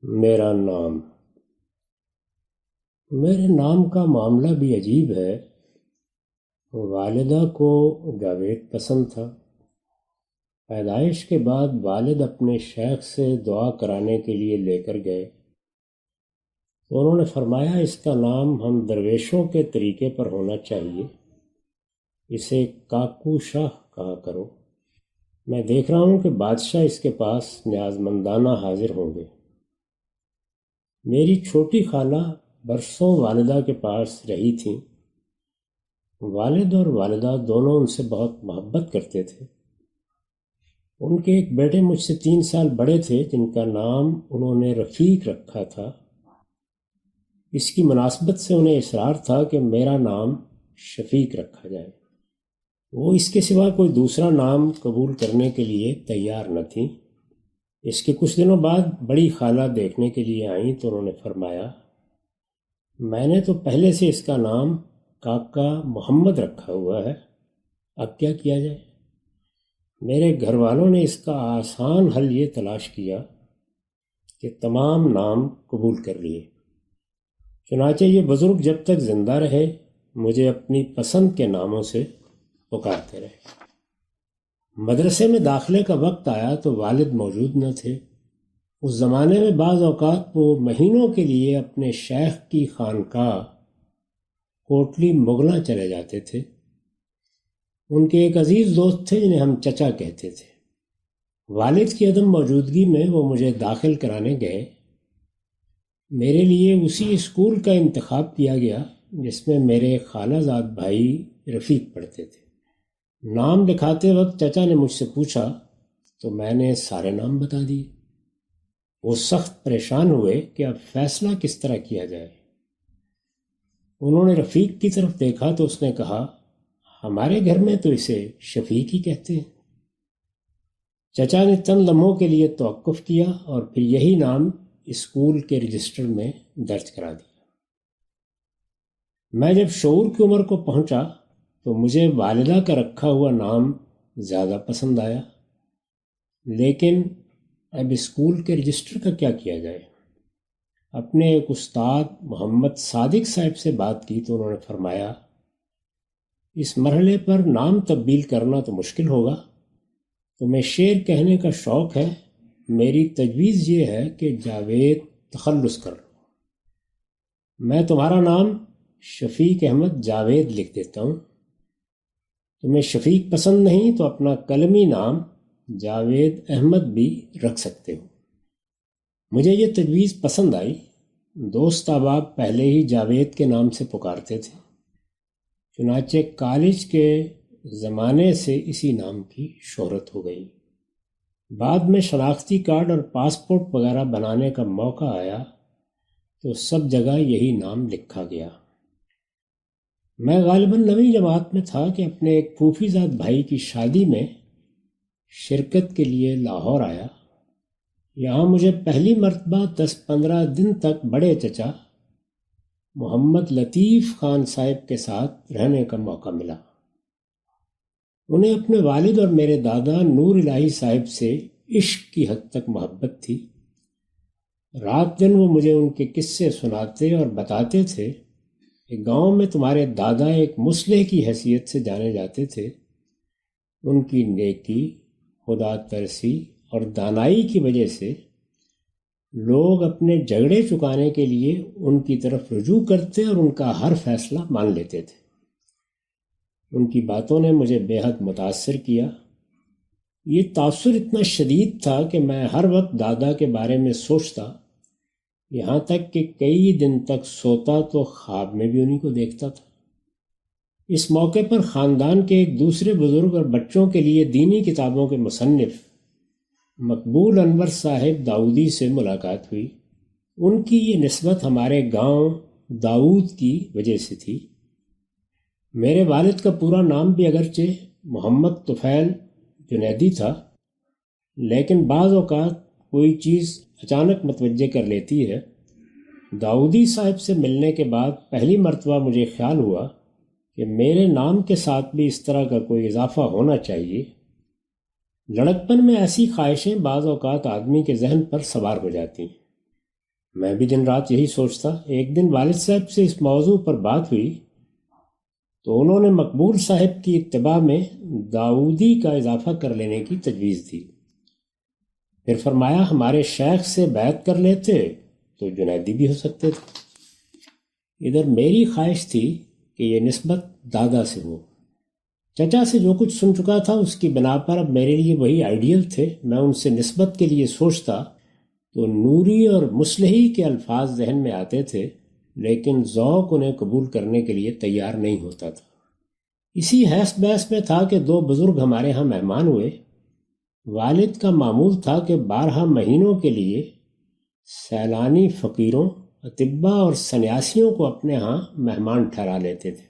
میرا نام میرے نام کا معاملہ بھی عجیب ہے۔ والدہ کو جاوید پسند تھا۔ پیدائش کے بعد والد اپنے شیخ سے دعا کرانے کے لیے لے کر گئے تو انہوں نے فرمایا اس کا نام ہم درویشوں کے طریقے پر ہونا چاہیے، اسے کاکو شاہ کہا کرو۔ میں دیکھ رہا ہوں کہ بادشاہ اس کے پاس نیازمندانہ حاضر ہوں گے۔ میری چھوٹی خالہ برسوں والدہ کے پاس رہی تھیں۔ والد اور والدہ دونوں ان سے بہت محبت کرتے تھے۔ ان کے ایک بیٹے مجھ سے 3 سال بڑے تھے جن کا نام انہوں نے رفیق رکھا تھا۔ اس کی مناسبت سے انہیں اصرار تھا کہ میرا نام شفیق رکھا جائے۔ وہ اس کے سوا کوئی دوسرا نام قبول کرنے کے لیے تیار نہ تھیں۔ اس کے کچھ دنوں بعد بڑی خالہ دیکھنے کے لیے آئیں تو انہوں نے فرمایا، میں نے تو پہلے سے اس کا نام کاکا محمد رکھا ہوا ہے، اب کیا کیا جائے؟ میرے گھر والوں نے اس کا آسان حل یہ تلاش کیا کہ تمام نام قبول کر لیے۔ چنانچہ یہ بزرگ جب تک زندہ رہے مجھے اپنی پسند کے ناموں سے پکارتے رہے۔ مدرسے میں داخلے کا وقت آیا تو والد موجود نہ تھے۔ اس زمانے میں بعض اوقات وہ مہینوں کے لیے اپنے شیخ کی خانقاہ کوٹلی مغلاں چلے جاتے تھے۔ ان کے ایک عزیز دوست تھے جنہیں ہم چچا کہتے تھے۔ والد کی عدم موجودگی میں وہ مجھے داخل کرانے گئے۔ میرے لیے اسی اسکول کا انتخاب کیا گیا جس میں میرے خالہ زاد بھائی رفیق پڑھتے تھے۔ نام لکھاتے وقت چچا نے مجھ سے پوچھا تو میں نے سارے نام بتا دیے۔ وہ سخت پریشان ہوئے کہ اب فیصلہ کس طرح کیا جائے۔ انہوں نے رفیق کی طرف دیکھا تو اس نے کہا، ہمارے گھر میں تو اسے شفیق ہی کہتے ہیں۔ چچا نے چند لمحوں کے لیے توقف کیا اور پھر یہی نام اسکول کے رجسٹر میں درج کرا دیا۔ میں جب شعور کی عمر کو پہنچا تو مجھے والدہ کا رکھا ہوا نام زیادہ پسند آیا، لیکن اب اسکول کے رجسٹر کا کیا کیا جائے؟ اپنے ایک استاد محمد صادق صاحب سے بات کی تو انہوں نے فرمایا، اس مرحلے پر نام تبدیل کرنا تو مشکل ہوگا، تمہیں شعر کہنے کا شوق ہے، میری تجویز یہ ہے کہ جاوید تخلص کر لو۔ میں تمہارا نام شفیق احمد جاوید لکھ دیتا ہوں۔ تمہیں شفیق پسند نہیں تو اپنا قلمی نام جاوید احمد بھی رکھ سکتے ہو۔ مجھے یہ تجویز پسند آئی۔ دوست احباب پہلے ہی جاوید کے نام سے پکارتے تھے، چنانچہ کالج کے زمانے سے اسی نام کی شہرت ہو گئی۔ بعد میں شناختی کارڈ اور پاسپورٹ وغیرہ بنانے کا موقع آیا تو سب جگہ یہی نام لکھا گیا۔ میں غالباً 9ویں جماعت میں تھا کہ اپنے ایک پھوپھی زاد بھائی کی شادی میں شرکت کے لیے لاہور آیا۔ یہاں مجھے پہلی مرتبہ 10-15 دن تک بڑے چچا محمد لطیف خان صاحب کے ساتھ رہنے کا موقع ملا۔ انہیں اپنے والد اور میرے دادا نور الہی صاحب سے عشق کی حد تک محبت تھی۔ رات دن وہ مجھے ان کے قصے سناتے اور بتاتے تھے کہ گاؤں میں تمہارے دادا ایک مصلح کی حیثیت سے جانے جاتے تھے۔ ان کی نیکی، خدا ترسی اور دانائی کی وجہ سے لوگ اپنے جھگڑے چکانے کے لیے ان کی طرف رجوع کرتے اور ان کا ہر فیصلہ مان لیتے تھے۔ ان کی باتوں نے مجھے بے حد متاثر کیا۔ یہ تاثر اتنا شدید تھا کہ میں ہر وقت دادا کے بارے میں سوچتا، یہاں تک کہ کئی دن تک سوتا تو خواب میں بھی انہی کو دیکھتا تھا۔ اس موقع پر خاندان کے ایک دوسرے بزرگ اور بچوں کے لیے دینی کتابوں کے مصنف مقبول انور صاحب داؤدی سے ملاقات ہوئی۔ ان کی یہ نسبت ہمارے گاؤں داؤد کی وجہ سے تھی۔ میرے والد کا پورا نام بھی اگرچہ محمد طفیل جنیدی تھا، لیکن بعض اوقات کوئی چیز اچانک متوجہ کر لیتی ہے۔ داؤدی صاحب سے ملنے کے بعد پہلی مرتبہ مجھے خیال ہوا کہ میرے نام کے ساتھ بھی اس طرح کا کوئی اضافہ ہونا چاہیے۔ لڑکپن میں ایسی خواہشیں بعض اوقات آدمی کے ذہن پر سوار ہو جاتی ہیں۔ میں بھی دن رات یہی سوچتا۔ ایک دن والد صاحب سے اس موضوع پر بات ہوئی تو انہوں نے مقبول صاحب کی اتباع میں داؤدی کا اضافہ کر لینے کی تجویز دی۔ پھر فرمایا ہمارے شیخ سے بیعت کر لیتے تو جنیدی بھی ہو سکتے تھے۔ ادھر میری خواہش تھی کہ یہ نسبت دادا سے ہو۔ چچا سے جو کچھ سن چکا تھا اس کی بنا پر اب میرے لیے وہی آئیڈیل تھے۔ میں ان سے نسبت کے لیے سوچتا تو نوری اور مصلحی کے الفاظ ذہن میں آتے تھے، لیکن ذوق انہیں قبول کرنے کے لیے تیار نہیں ہوتا تھا۔ اسی حیث بحث میں تھا کہ دو بزرگ ہمارے ہاں مہمان ہوئے۔ والد کا معمول تھا کہ 12 مہینوں کے لیے سیلانی فقیروں، اطباء اور سنیاسیوں کو اپنے ہاں مہمان ٹھہرا لیتے تھے۔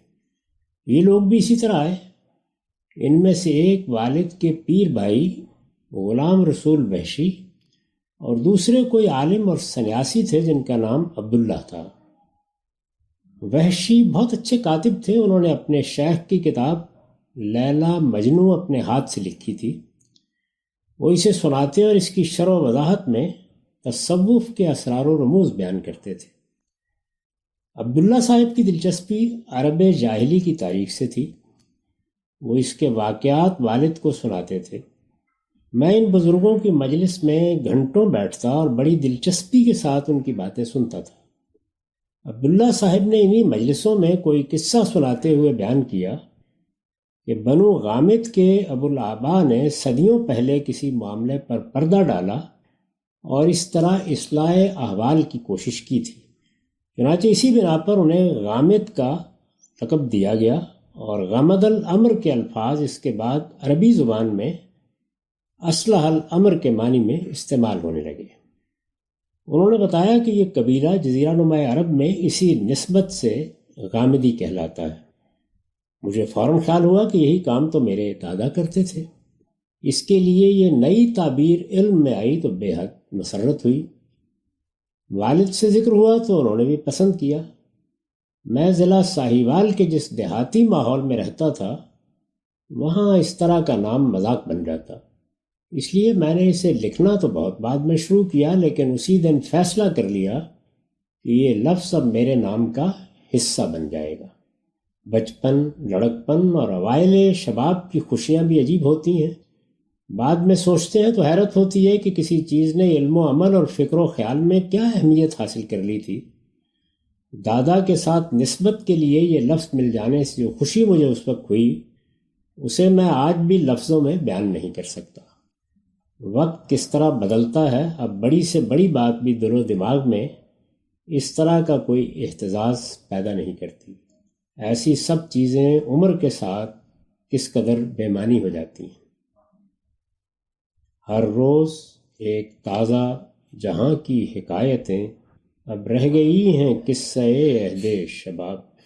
یہ لوگ بھی اسی طرح آئے۔ ان میں سے ایک والد کے پیر بھائی غلام رسول وحشی اور دوسرے کوئی عالم اور سنیاسی تھے جن کا نام عبداللہ تھا۔ وحشی بہت اچھے کاتب تھے۔ انہوں نے اپنے شیخ کی کتاب لیلا مجنو اپنے ہاتھ سے لکھی تھی۔ وہ اسے سناتے اور اس کی شرح و وضاحت میں تصوف کے اسرار و رموز بیان کرتے تھے۔ عبداللہ صاحب کی دلچسپی عرب جاہلی کی تاریخ سے تھی۔ وہ اس کے واقعات والد کو سناتے تھے۔ میں ان بزرگوں کی مجلس میں گھنٹوں بیٹھتا اور بڑی دلچسپی کے ساتھ ان کی باتیں سنتا تھا۔ عبداللہ صاحب نے انہی مجلسوں میں کوئی قصہ سناتے ہوئے بیان کیا کہ بنو غامد کے ابوالآبا نے صدیوں پہلے کسی معاملے پر پردہ ڈالا اور اس طرح اصلاح احوال کی کوشش کی تھی۔ چنانچہ اسی بنا پر انہیں غامد کا لقب دیا گیا اور غمد الامر کے الفاظ اس کے بعد عربی زبان میں اصلح الامر کے معنی میں استعمال ہونے لگے۔ انہوں نے بتایا کہ یہ قبیلہ جزیرہ نما عرب میں اسی نسبت سے غامدی کہلاتا ہے۔ مجھے فوراً خیال ہوا کہ یہی کام تو میرے دادا کرتے تھے۔ اس کے لیے یہ نئی تعبیر علم میں آئی تو بے حد مسرت ہوئی۔ والد سے ذکر ہوا تو انہوں نے بھی پسند کیا۔ میں ضلع ساہیوال کے جس دیہاتی ماحول میں رہتا تھا وہاں اس طرح کا نام مذاق بن جاتا، اس لیے میں نے اسے لکھنا تو بہت بعد میں شروع کیا، لیکن اسی دن فیصلہ کر لیا کہ یہ لفظ اب میرے نام کا حصہ بن جائے گا۔ بچپن، لڑکپن اور اوائل شباب کی خوشیاں بھی عجیب ہوتی ہیں۔ بعد میں سوچتے ہیں تو حیرت ہوتی ہے کہ کسی چیز نے علم و عمل اور فکر و خیال میں کیا اہمیت حاصل کر لی تھی۔ دادا کے ساتھ نسبت کے لیے یہ لفظ مل جانے سے جو خوشی مجھے اس وقت ہوئی اسے میں آج بھی لفظوں میں بیان نہیں کر سکتا۔ وقت کس طرح بدلتا ہے، اب بڑی سے بڑی بات بھی دل و دماغ میں اس طرح کا کوئی احتزاز پیدا نہیں کرتی۔ ایسی سب چیزیں عمر کے ساتھ کس قدر بے معنی ہو جاتی ہیں۔ ہر روز ایک تازہ جہاں کی حکایتیں اب رہ گئی ہیں قصہ عہد شباب۔